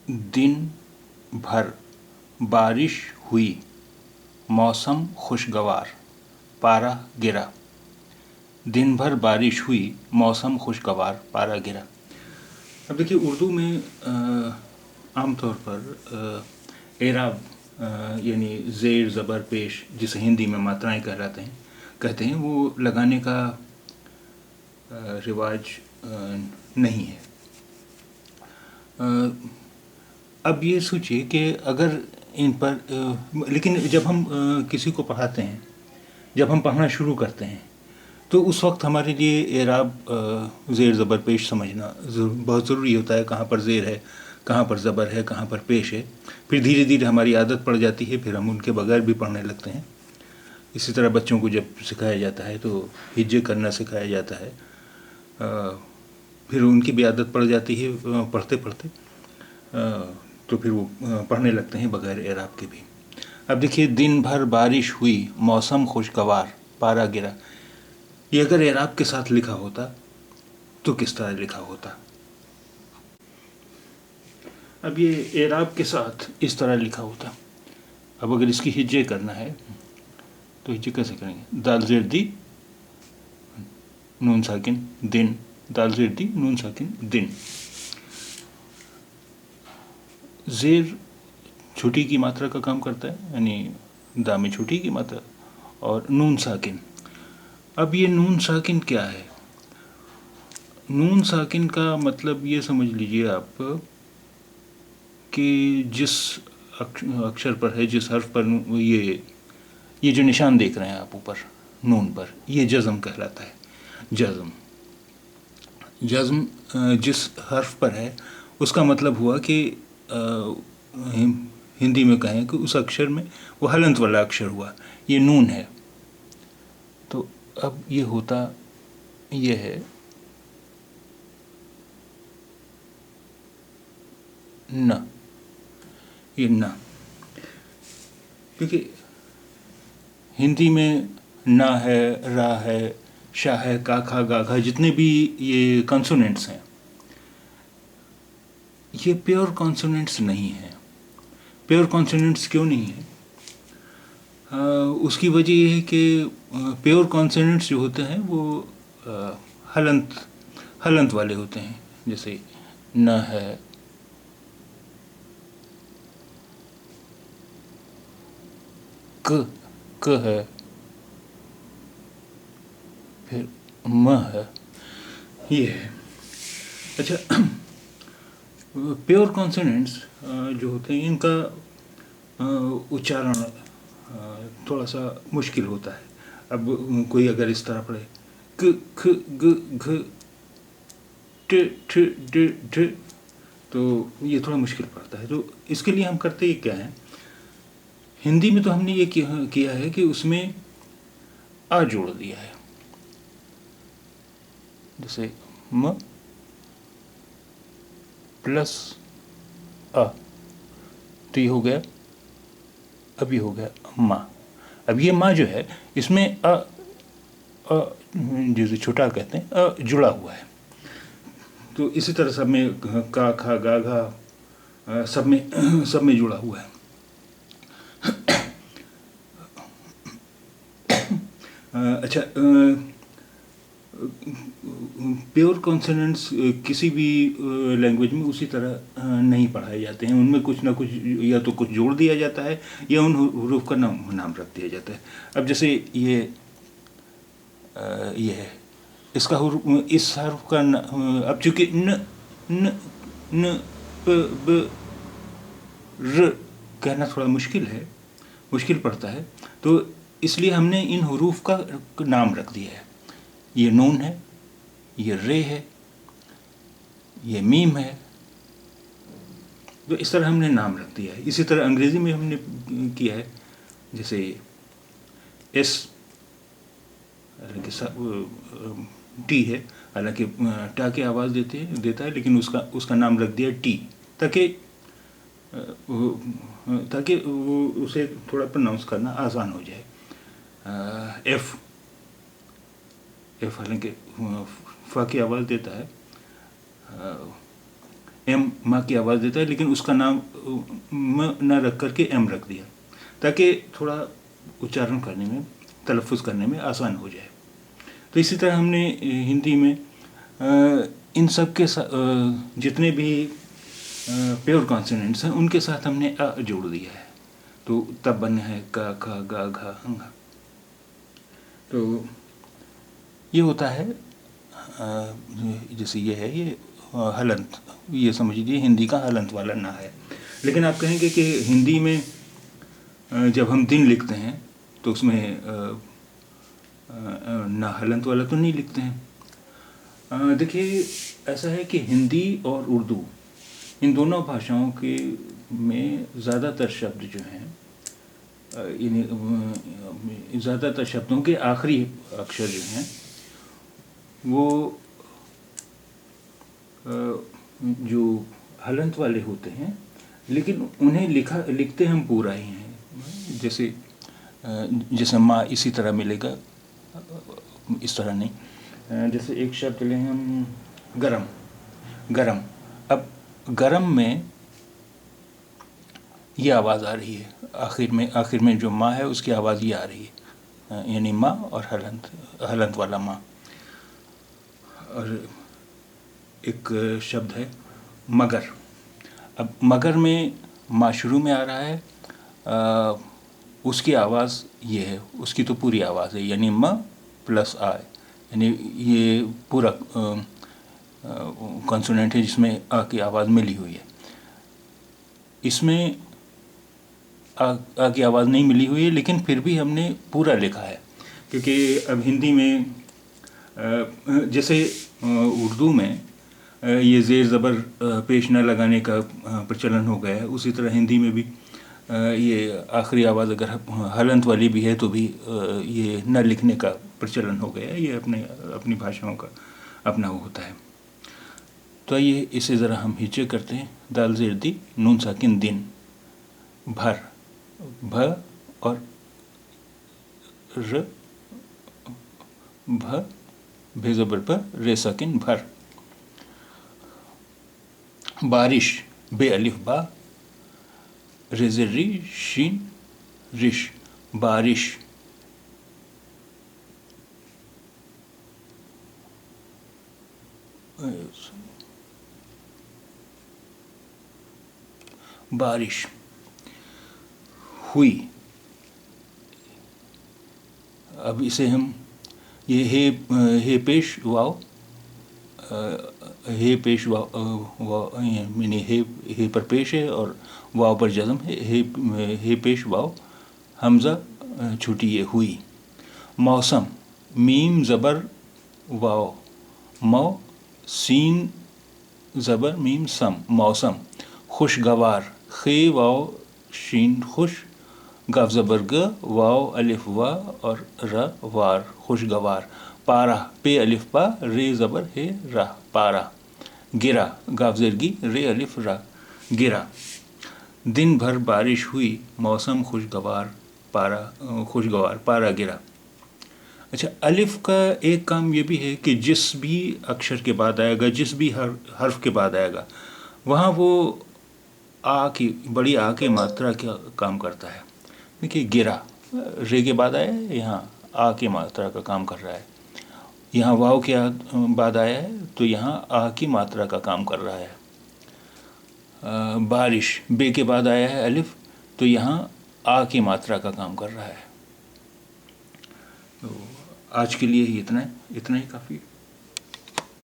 दिन भर बारिश हुई, मौसम खुशगवार, पारा गिरा। दिन भर बारिश हुई, मौसम खुशगवार, पारा गिरा। अब देखिए, उर्दू में आमतौर पर एराब यानी ज़ेर ज़बर पेश, जिसे हिंदी में मात्राएं कहते हैं, वो लगाने का रिवाज नहीं है। अब ये सोचिए कि अगर इन पर लेकिन जब हम किसी को पढ़ाते हैं, जब हम पढ़ना शुरू करते हैं, तो उस वक्त हमारे लिए एराब ज़ेर ज़बर पेश समझना बहुत ज़रूरी होता है। कहाँ पर ज़ेर है, कहाँ पर ज़बर है, कहाँ पर पेश है। फिर धीरे धीरे हमारी आदत पड़ जाती है, फिर हम उनके बगैर भी पढ़ने लगते हैं। इसी तरह बच्चों को जब सिखाया जाता है तो हिज्जे करना सिखाया जाता है, फिर उनकी भी आदत पड़ जाती है पढ़ते पढ़ते, तो फिर वो पढ़ने लगते हैं बगैर एराब के भी। अब देखिए, दिन भर बारिश हुई, मौसम खुशगवार, पारा गिरा। ये अगर एराब के साथ लिखा होता तो किस तरह लिखा होता? अब ये एराब के साथ इस तरह लिखा होता। अब अगर इसकी हिज्जे करना है तो हिज्जे कैसे करेंगे? दाल ज़ेर दी नून साकिन दिन, दाल ज़ेर दी नून साकिन दिन। ज़ेर छोटी की मात्रा का काम करता है, यानी दा में छोटी की मात्रा, और नून साकिन। अब ये नून साकिन क्या है? नून साकिन का मतलब ये समझ लीजिए आप कि जिस अक्षर पर है, जिस हर्फ पर ये जो निशान देख रहे हैं आप ऊपर नून पर, ये जज़म कहलाता है। जज़म जिस हर्फ पर है उसका मतलब हुआ कि हिंदी में कहें कि उस अक्षर में वो हलंत वाला अक्षर हुआ, ये नून है। तो अब ये होता ये है न, ये न, क्योंकि हिंदी में ना है, रा है, शाह है, का खा गा घा, जितने भी ये कॉन्सोनेंट्स हैं, ये प्योर कॉन्सोनेंट्स नहीं है। प्योर कॉन्सोनेंट्स क्यों नहीं है? उसकी वजह ये है कि प्योर कॉन्सोनेंट्स जो होते हैं वो हलंत वाले होते हैं। जैसे न है, क है, फिर म है, ये है। अच्छा, प्योर कॉन्सोनेंट्स जो होते हैं, इनका उच्चारण थोड़ा सा मुश्किल होता है। अब कोई अगर इस तरह पढ़े क ख ग घ ट ठ ड ढ, तो ये थोड़ा मुश्किल पड़ता है। तो इसके लिए हम करते ही क्या है, हिंदी में तो हमने ये किया है कि उसमें आ जोड़ दिया है। जैसे म प्लस अ, तो ये हो गया, अब ये हो गया माँ। अब ये माँ जो है, इसमें जिसे छोटा कहते हैं, जुड़ा हुआ है। तो इसी तरह सब में का खा गा घा सब में जुड़ा हुआ है। अच्छा, प्योर कॉन्सोनेंट्स किसी भी लैंग्वेज में उसी तरह नहीं पढ़ाए जाते हैं। उनमें कुछ ना कुछ या तो कुछ जोड़ दिया जाता है या उन हरूफ का नाम रख दिया जाता है। अब जैसे ये है, इसका इस हर्फ का अब चूंकि न प ब र कहना थोड़ा मुश्किल पड़ता है, तो इसलिए हमने इन हरूफ का नाम रख दिया है। ये नून है, ये रे है, ये मीम है, तो इस तरह हमने नाम रख दिया है। इसी तरह अंग्रेज़ी में हमने किया है। जैसे एस, हालांकि टी है, हालांकि टा की आवाज़ देता है, लेकिन उसका नाम रख दिया टी, ताकि वो उसे थोड़ा प्रोनाउंस करना आसान हो जाए। एफ हालांकि फ की आवाज़ देता है, ایم ماں کی آواز دیتا ہے، لیکن اس کا نام م نہ رکھ کر کے ایم رکھ دیا تاکہ تھوڑا اچارن کرنے میں، تلفظ کرنے میں آسان ہو جائے. تو اسی طرح ہم نے ہندی میں ان سب کے جتنے بھی پیور کانسوننٹس ہیں ان کے ساتھ ہم نے آ جوڑ دیا ہے. تو تب بنا ہے کا کھا گا گھا ہنگا. تو یہ ہوتا ہے جیسے یہ ہے یہ ہلنت، یہ سمجھ لیجیے ہندی کا ہلنت والا نہ ہے. لیکن آپ کہیں گے کہ ہندی میں جب ہم دن لکھتے ہیں تو اس میں نہ ہلنت والا تو نہیں لکھتے ہیں. دیکھیے ایسا ہے کہ ہندی اور اردو ان دونوں بھاشاؤں کے میں زیادہ تر شبد جو ہیں، یعنی زیادہ تر شبدوں کے آخری اکشر جو ہیں وہ جو ہلنت والے ہوتے ہیں، لیکن انہیں لکھتے ہم پورا ہی ہیں. جیسے ماں اسی طرح ملے گا، اس طرح نہیں. جیسے ایک شبد لیں ہم گرم. گرم، اب گرم میں یہ آواز آ رہی ہے، آخر میں جو ماں ہے اس کی آواز یہ آ رہی ہے، یعنی ماں اور ہلنت والا ماں. اور ایک شبد ہے مگر. اب مگر میں ماں شروع میں آ رہا ہے، اس کی آواز یہ ہے، اس کی تو پوری آواز ہے، یعنی م پلس آ، یعنی یہ پورا کانسوننٹ ہے جس میں آ کی آواز ملی ہوئی ہے. اس میں آ کی آواز نہیں ملی ہوئی ہے، لیکن پھر بھی ہم نے پورا لکھا ہے. کیونکہ اب ہندی میں جیسے اردو میں یہ زیر زبر پیش نہ لگانے کا پرچلن ہو گیا ہے، اسی طرح ہندی میں بھی یہ آخری آواز اگر ہلنت والی بھی ہے تو بھی یہ نہ لکھنے کا پرچلن ہو گیا ہے. یہ اپنی بھاشاؤں کا اپنا وہ ہوتا ہے. تو آئیے اسے ذرا ہم ہچے کرتے ہیں. دال زیر دی نون ساکن دن. بھر، بھ اور ر، بھ بے زبر پر رے ساکن بھر. بارش، بے الف با، رے زر ری شین رش. بارش. بارش. ہوئی. اب اسے ہم یہ ہے پیش واو، ہے پیش واو یعنی ہے پر پیش ہے اور واو پر جزم ہے. ہے پیش واو حمزہ چھوٹی یہ ہوئی. موسم، میم زبر واو، مو سین زبر میم سم. موسم. خوشگوار، خے واو شین خوش، گاف زبر گ، واو الف وا اور ر وار. خوشگوار. پارہ، پے الف پا، رے زبر ہے راہ. پارہ. گرا، گاف زرگی رے الف را. گرا. دن بھر بارش ہوئی، موسم خوشگوار، خوشگوار، پارہ گرا. اچھا، الف کا ایک کام یہ بھی ہے کہ جس بھی اکشر کے بعد آئے گا، جس بھی حرف کے بعد آئے گا، وہاں وہ بڑی آ کی ماترا کا کام کرتا ہے. دیکھیے گرا رے کے بعد آیا ہے، یہاں آ کی ماترا کا کام کر رہا ہے. یہاں واو کے بعد آیا ہے تو یہاں آ کی ماترا کا کام کر رہا ہے. بارش، بے کے بعد آیا ہے الف تو یہاں آ کی ماترا کا کام کر رہا ہے. تو آج کے لیے ہی اتنا ہی کافی.